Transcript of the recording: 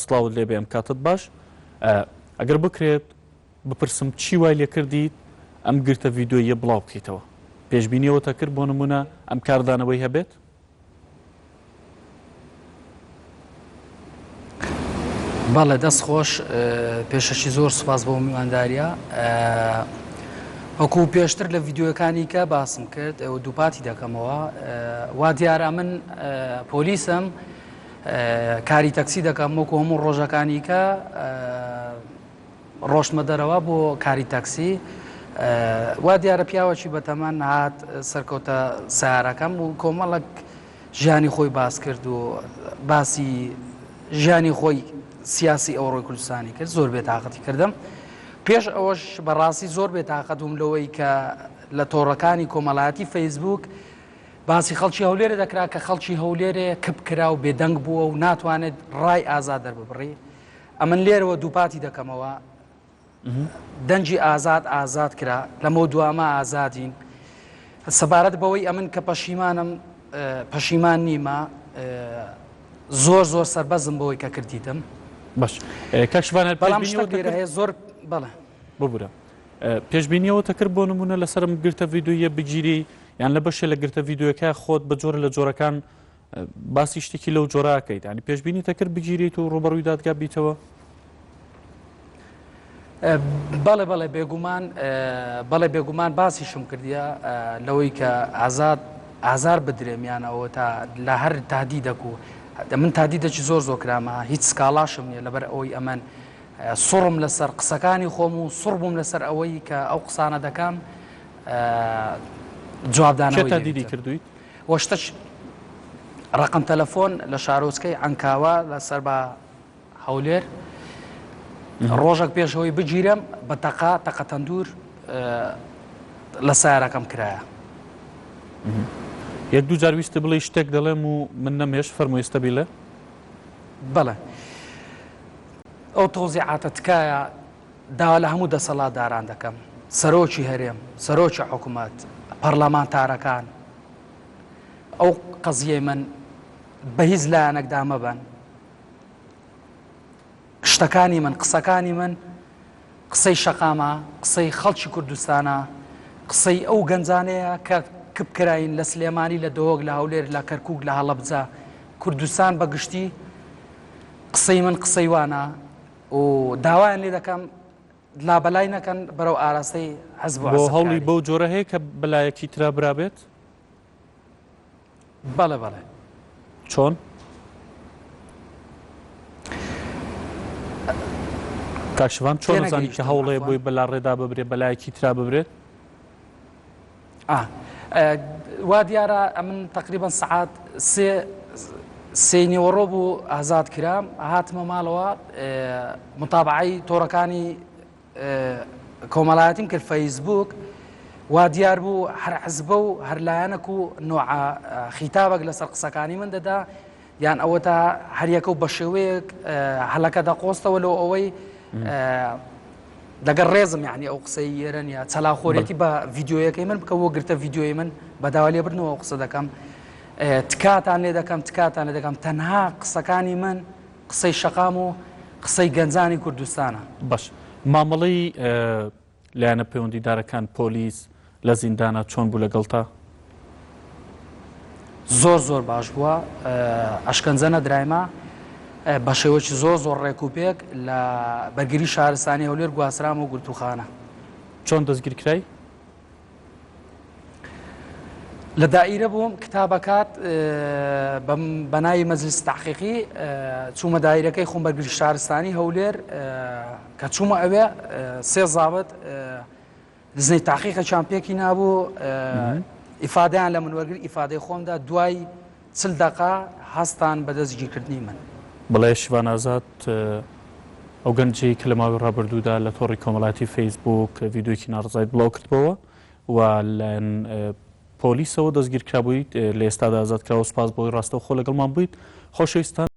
سڵاوت لێبێ ئەم کاتت باش ئەگەر بکرێت بپرسم چی وای لێ کردیت ئەم گرتە ڤیدۆیە بڵاو بکەیتەوە پێشبینیەوەتە کرد بۆ نمونە ئەم کاردانەوەی هەبێت بەڵێ دەست خۆش پێشەشی زۆر سوپاس بۆ میوانداریە وەکو پێشتر لە ڤیددیوەکانی کە باسم کرد ئەوە دووپاتی دەکەمەوە وا دیارە من پۆلیسم کاری تەکسی دەکەم وەکو هەموو ڕۆژەکانی کە ڕۆشتمە دەرەوە بۆ کاری تەکسی وا دیارە پیاوەکی بەتەمەن هات سەرکەوتە سیارەکەم و کۆمەڵک ژیانی خۆی باس کرد و باسی ژیانی خۆی سیاسی ئەوڕۆی کوردستانی کرد زۆر بێتاقەتی کردم پێش ئەوەش بەڕاستی زۆر بێتاقەتم لەوەی کە لە تۆڕەکانی کۆمەڵایەتی فەیسبوک باسی خەڵکی هەولێرە دەکرا کە خەڵکی هەولێرێ کپکرا و بێدەنگ بووە و ناتوانێت ڕای ئازاد دەرببڕی ئەمن لێرەوە دووپاتی دەکەمەوە دەنجی ئازاد کرا لەمە دوامە ئازادین سەبارەت بەوەی ئەمن کە پەشیمان نیمە زۆر سەربەزم بەوەی کە کردیتم باش کاکشوانە بەڵام شتێک هەیە زۆر بەڵێ ببوورە پێشبینیەوەتە کرد بۆ نمونە لەسرم گرتە ڤیدۆیە بگیری یان لە بەشێ لە گرتە ڤیدۆیەکە خۆت بە جۆرە لە جۆرەکان باسی شتێکی لەو جۆراکەیت ینی پێشبینی تەکرد بگیریت و ڕوبەڕووی دادگا بیتەوە بەڵێ بێگومان باسیشم کردیە لەوەی کە ئازار بدرێمیانەوە تا لە هەر تادیدەک و من تادیدەکی زۆر کرامە هیچ سکاڵاشم نیە لەبەر ئەوەی ئەمەن سوڕم لەسەر قسەکانی خۆم و سوڕ بووم لەسەر ئەوەی کە ئەو قسانە دەکەم جوابدانەوەی تادیدی کردویت وەشتەش ڕقم تەلەفۆن لە شارۆچکەی عەنکاوە لەسەر بە هەولێر ڕۆژێک پێشەوەی بگیرم بە تەقە تەندور لە سیارەکەم کرایە یەک دوو جار ویستە بڵێ شتێک دەڵێم و من نەمێش فەرمووی ئێستا بیلە بەڵێ ئەو تۆزیعاتە تکایە داوا لە هەموو دەسەڵاتداران دەکەم سەرۆکی هەرێم سەرۆکی حکوومەت پەرلەمانتارەکان ئەو قەزیەی من بە هیچ لایەنێکدا مەبەن شتەکانی من قسەکانی من قسەی شەقامە قسەی خەڵکی کوردستانە قسەی ئەو گەنجانەیە کە کپکراین لە سلێمانی لە دۆک لە هەولێر لە کەرکووک لە هەڵەبجە کوردستان بەگشتی قسەی من قسەی وانە و داوایان لێ دەکەم لابەلای نەکەن بەرەو ئاراستەی حەزب بۆ هەوڵی بەو جۆرە هەیە کە بەلایەکی ترا برابێت بەڵێ چۆن کاکشوان چۆن نزانی کە هەوڵەیە بۆی بەلا ڕێدا ببرێت بەلایەکی ترا ببرێت وا دیارە ئەمن تقریبا سعات سێ نیوەڕۆ بوو ئازاد کرام هاتمە ماڵەوە متابعی تۆڕەکانی کۆمەڵایەتیم کرد فەیسبوک وا دیار بوو هەر حزبە و هەر لایەنێک و نوع خیتابێک لەسەر قسەکانی من دەدا یان ئەوە تا هەریەکە و بە شێوەیەک هەلەکە دەقۆستەوە لەو ئەوەی لەگەر ڕێزم یعنی ئەو قسەی ئێرە نیە چەلاخۆریەتی بە ڤیددیوەکەی من بکە بۆ گرتە ڤیددیۆی من بەداوا لێبرنەوە قسە دەکەم تکاتان لێ دەکەم تەنها قسەکانی من قسەی شەقام و قسەی گەنجانی کوردستانە باش مامەڵەی لایەنە پەیوەندیدارەکان پۆلیس لە زیندانە چۆن بوو لەگەڵتا زۆر باش بووە ئەشکەنجە نەدرایمە بە شێوەیەکی زۆر ڕێکوپێک لە بەرگری شارستانی هەولێر گواسرام و گولتوخانە چۆن دەستگیرکرای لە دائیرە بووم کتابەکات بەناوی مەجلیس تەحقیقی چوومە دایرەکەی خۆم بەرگری شارستانی هەولێر کە چوومە ئەوێ سێ زابط دزنەی تەحقیقەکیان پێکی نابوو ئیفادەیان لە من وەرگرت ئیفادەی خۆمدا دوای 40 دقە هەستان بە دەستگیرکردنی من بەڵێ شیوان ئازاد ئەو گەنجەی کە لە ماوەی ڕابردوودا لە تۆڕی کۆمەڵایەتی فەیسبوک ڤیددیۆکی ناڕزایت بڵاو کردبەوە و لەن پۆلیسەوە دەستگیرکرابوویت لە ئێستادا ئازادکراوە سوپاس بۆی ڕاستەوخۆ لەگەڵمان بوویت خۆشەویستان